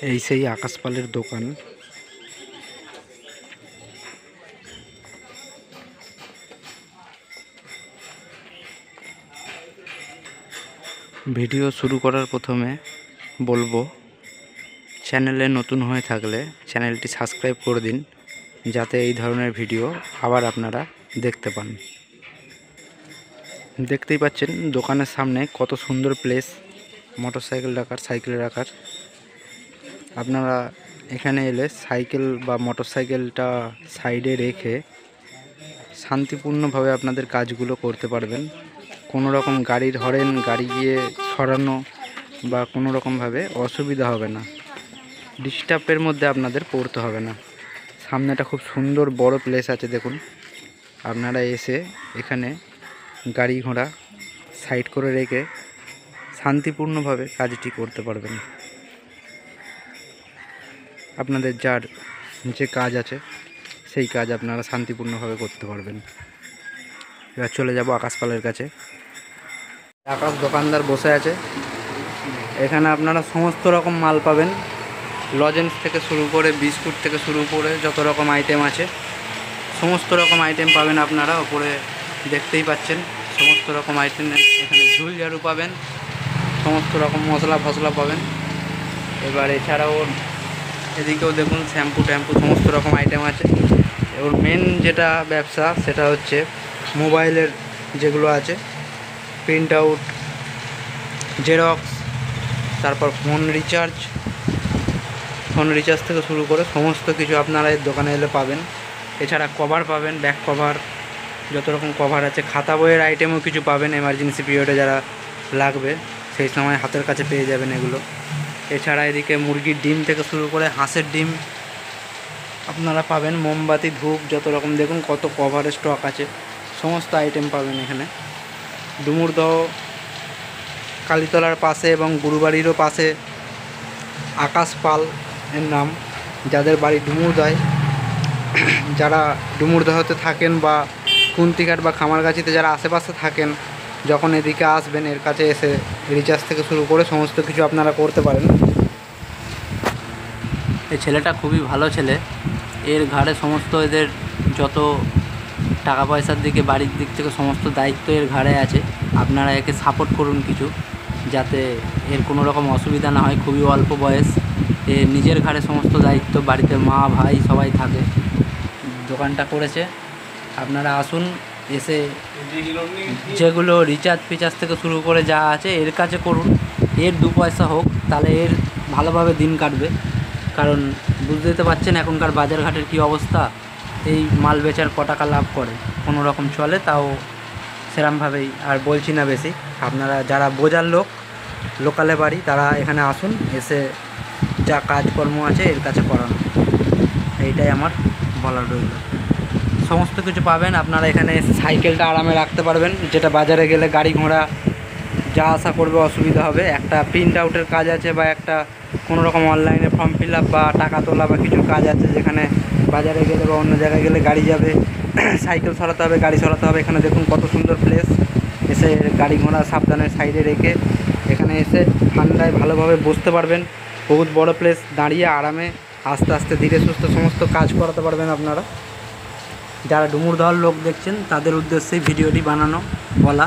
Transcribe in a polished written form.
এই সেই আকাশ পালের দোকান। ভিডিও শুরু করার প্রথমে বলবো, চ্যানেলে নতুন হয়ে থাকলে চ্যানেলটি সাবস্ক্রাইব করে দিন, যাতে এই ধরনের ভিডিও আবার আপনারা দেখতে পান। দেখতেই পাচ্ছেন দোকানের সামনে কত সুন্দর প্লেস, মোটরসাইকেল রাখার, সাইকেল রাখার। আপনারা এখানে এলে সাইকেল বা মোটরসাইকেলটা সাইডে রেখে শান্তিপূর্ণভাবে আপনাদের কাজগুলো করতে পারবেন। কোনো রকম গাড়ির হরেন, গাড়ি গিয়ে সরানো বা কোনো রকমভাবে অসুবিধা হবে না, ডিস্টার্বের মধ্যে আপনাদের পড়তে হবে না। সামনেটা খুব সুন্দর বড় প্লেস আছে, দেখুন। আপনারা এসে এখানে গাড়ি ঘোড়া সাইড করে রেখে শান্তিপূর্ণভাবে কাজটি করতে পারবেন। আপনাদের যার যে কাজ আছে সেই কাজ আপনারা শান্তিপূর্ণভাবে করতে পারবেন। এবার চলে যাব আকাশ পালের কাছে। আকাশ দোকানদার বসে আছে। এখানে আপনারা সমস্ত রকম মাল পাবেন, লজেন্স থেকে শুরু করে বিস্কুট থেকে শুরু করে যত রকম আইটেম আছে সমস্ত রকম আইটেম পাবেন আপনারা। ওপরে দেখতেই পাচ্ছেন সমস্ত রকম আইটেম। এখানে ঝুল ঝাড়ু পাবেন, সমস্ত রকম মশলা ফসলা পাবেন। এবার এছাড়াও এদিকেও দেখুন শ্যাম্পু ট্যাম্পু সমস্ত রকম আইটেম আছে। ওর মেন যেটা ব্যবসা সেটা হচ্ছে মোবাইলের যেগুলো আছে, প্রিন্ট আউট, জেরক্স, তারপর ফোন রিচার্জ থেকে শুরু করে সমস্ত কিছু আপনারা এই দোকানে এলে পাবেন। এছাড়া কভার পাবেন, ব্যাক কভার, যত রকম কভার আছে, খাতা বইয়ের আইটেমও কিছু পাবেন। এমার্জেন্সি পিরিয়ডে যারা লাগবে সেই সময় হাতের কাছে পেয়ে যাবেন এগুলো। এছাড়া এদিকে মুরগির ডিম থেকে শুরু করে হাঁসের ডিম আপনারা পাবেন, মোমবাতি, ধূপ, যত রকম দেখুন কত কভারের স্টক আছে, সমস্ত আইটেম পাবেন এখানে। ডুমুরদহ কালীতলার পাশে এবং গুরুবাড়িরও পাশে আকাশ পাল এর নাম। যাদের বাড়ি ডুমুরদহে, যারা ডুমুরদহতে থাকেন বা কুন্তিঘাট বা খামারগাছিতে যারা আশেপাশে থাকেন, যখন এদিকে আসবেন এর কাছে এসে রিচার্জ থেকে শুরু করে সমস্ত কিছু আপনারা করতে পারেন। এই ছেলেটা খুবই ভালো ছেলে। এর ঘাড়ে সমস্ত এদের যত টাকা পয়সার দিকে, বাড়ির দিক থেকে সমস্ত দায়িত্ব এর ঘাড়ে আছে। আপনারা একে সাপোর্ট করুন কিছু, যাতে এর কোনো রকম অসুবিধা না হয়। খুবই অল্প বয়স, এর নিজের ঘাড়ে সমস্ত দায়িত্ব, বাড়িতে মা ভাই সবাই থাকে। দোকানটা করেছে, আপনারা আসুন, এসে যেগুলো রিচার্জ ফিচার্জ থেকে শুরু করে যা আছে এর কাছে করুন। এর দু পয়সা হোক, তাহলে এর ভালোভাবে দিন কাটবে। কারণ বুঝতেই তো পারছেন এখনকার বাজারঘাটের কী অবস্থা। এই মাল বেচার ক টাকা লাভ করে, কোনো রকম চলে, তাও সেরমভাবেই। আর বলছি না বেশি, আপনারা যারা বোঝার লোক, লোকালে বাড়ি, তারা এখানে আসুন, এসে যা কাজকর্ম আছে এর কাছে করানো, এইটাই আমার বলার রইল। সমস্ত কিছু পাবেন আপনারা এখানে। সাইকেলটা আরামে রাখতে পারবেন, যেটা বাজারে গেলে গাড়ি ঘোড়া যা আশা করবে অসুবিধা হবে। একটা প্রিন্ট আউটের কাজ আছে বা একটা কোনো রকম অনলাইনে ফর্ম ফিল আপ বা টাকা তোলা বা কিছু কাজ আছে, যেখানে বাজারে গেলে বা অন্য জায়গায় গেলে গাড়ি যাবে, সাইকেল সরাতে হবে, গাড়ি সরাতে হবে। এখানে দেখুন কত সুন্দর প্লেস। এসে গাড়ি ঘোড়া সাবধানে সাইডে রেখে এখানে এসে ঠান্ডায় ভালোভাবে বসতে পারবেন। বহুত বড় প্লেস, দাঁড়িয়ে আরামে আস্তে আস্তে ধীরে সুস্থে সমস্ত কাজ করাতে পারবেন আপনারা। যারা ডুমুরদহর লোক দেখছেন তাদের উদ্দেশ্যেই ভিডিওটি বানানো, বলা।